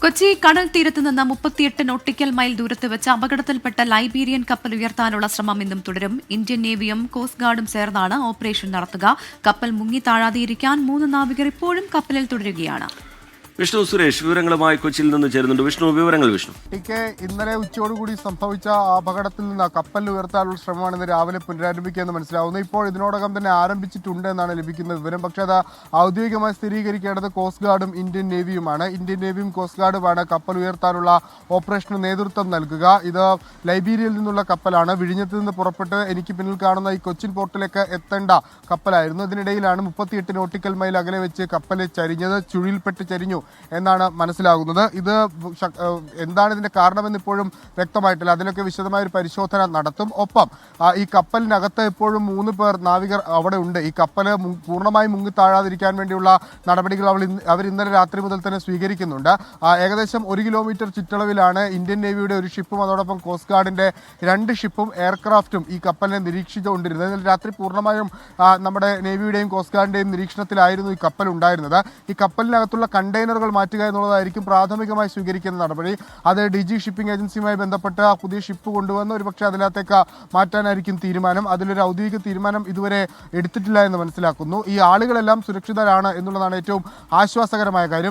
കൊച്ചി കടൽ തീരത്ത് നിന്ന് 38 നോട്ടിക്കൽ മൈൽ ദൂരത്ത് വെച്ച് അപകടത്തിൽപ്പെട്ട ലൈബീരിയൻ കപ്പൽ ഉയർത്താനുള്ള ശ്രമം ഇന്നും തുടരും. ഇന്ത്യൻ നേവിയും കോസ്റ്റ് ഗാർഡും ചേർന്നാണ് ഓപ്പറേഷൻ നടത്തുക. കപ്പൽ മുങ്ങി താഴാതെയിരിക്കാൻ 3 നാവികർ ഇപ്പോഴും കപ്പലിൽ തുടരുകയാണ്. വിഷ്ണു സുരേഷ് വിവരങ്ങളുമായി കൊച്ചിയിൽ നിന്ന് ചേരുന്നുണ്ട്. വിഷ്ണു, വിവരങ്ങൾ. വിഷ്ണു, ഇന്നലെ ഉച്ചയോടുകൂടി സംഭവിച്ച അപകടത്തിൽ നിന്ന് കപ്പൽ ഉയർത്താനുള്ള ശ്രമമാണ് ഇന്ന് രാവിലെ പുനരാരംഭിക്കുകയെന്ന് മനസ്സിലാവുന്നു. ഇപ്പോൾ ഇതിനോടകം തന്നെ ആരംഭിച്ചിട്ടുണ്ട് എന്നാണ് ലഭിക്കുന്ന വിവരം. പക്ഷേ അത് ഔദ്യോഗികമായി സ്ഥിരീകരിക്കേണ്ടത് കോസ്റ്റ് ഗാർഡും ഇന്ത്യൻ നേവിയുമാണ്. ഇന്ത്യൻ നേവിയും കോസ്റ്റ് ഗാർഡുമാണ് കപ്പൽ ഉയർത്താനുള്ള ഓപ്പറേഷന് നേതൃത്വം നൽകുക. ഇത് ലൈബീരിയയിൽ നിന്നുള്ള കപ്പലാണ്. വിഴിഞ്ഞത്ത് നിന്ന് പുറപ്പെട്ട് എനിക്ക് പിന്നിൽ കാണുന്ന ഈ കൊച്ചിൻ പോർട്ടിലേക്ക് എത്തേണ്ട കപ്പലായിരുന്നു. ഇതിനിടയിലാണ് 38 നോട്ടിക്കൽ മൈൽ അകലെ വെച്ച് കപ്പൽ ചരിഞ്ഞത്. ചുഴിയിൽപ്പെട്ട് ചരിഞ്ഞു എന്നാണ് മനസ്സിലാകുന്നത്. ഇത് എന്താണ് ഇതിന്റെ കാരണമെന്ന് ഇപ്പോഴും വ്യക്തമായിട്ടില്ല. അതിലൊക്കെ വിശദമായ ഒരു പരിശോധന നടത്തും. ഒപ്പം ഈ കപ്പലിനകത്ത് ഇപ്പോഴും 3 പേർ നാവികർ അവിടെ ഉണ്ട്. ഈ കപ്പൽ പൂർണ്ണമായും മുങ്ങി താഴാതിരിക്കാൻ വേണ്ടിയുള്ള നടപടികൾ അവർ ഇന്നലെ രാത്രി മുതൽ തന്നെ സ്വീകരിക്കുന്നുണ്ട്. ഏകദേശം 1 കിലോമീറ്റർ ചുറ്റളവിലാണ് ഇന്ത്യൻ നേവിയുടെ ഒരു ഷിപ്പും അതോടൊപ്പം കോസ്റ്റ് ഗാർഡിന്റെ 2 ഷിപ്പും എയർക്രാഫ്റ്റും ഈ കപ്പലിനെ നിരീക്ഷിച്ചുകൊണ്ടിരുന്നത്. ഇന്നലെ രാത്രി പൂർണ്ണമായും നമ്മുടെ നേവിയുടെയും കോസ്റ്റ് ഗാർഡിന്റെയും നിരീക്ഷണത്തിലായിരുന്നു ഈ കപ്പൽ ഉണ്ടായിരുന്നത്. ഈ കപ്പലിനകത്തുള്ള കണ്ടെയ്നറുകൾ മാറ്റുക എന്നുള്ളതായിരിക്കും പ്രാഥമികമായി സ്വീകരിക്കുന്ന നടപടി. അത് DG ഷിപ്പിംഗ് ഏജൻസിയുമായി ബന്ധപ്പെട്ട് പുതിയ ഷിപ്പ് കൊണ്ടുവന്ന് ഒരുപക്ഷെ അതിനകത്തേക്ക് മാറ്റാനായിരിക്കും തീരുമാനം. അതിലൊരു ഔദ്യോഗിക തീരുമാനം ഇതുവരെ എടുത്തിട്ടില്ല എന്ന് മനസ്സിലാക്കുന്നു. ഈ ആളുകളെല്ലാം സുരക്ഷിതരാണ് എന്നുള്ളതാണ് ഏറ്റവും ആശ്വാസകരമായ കാര്യം.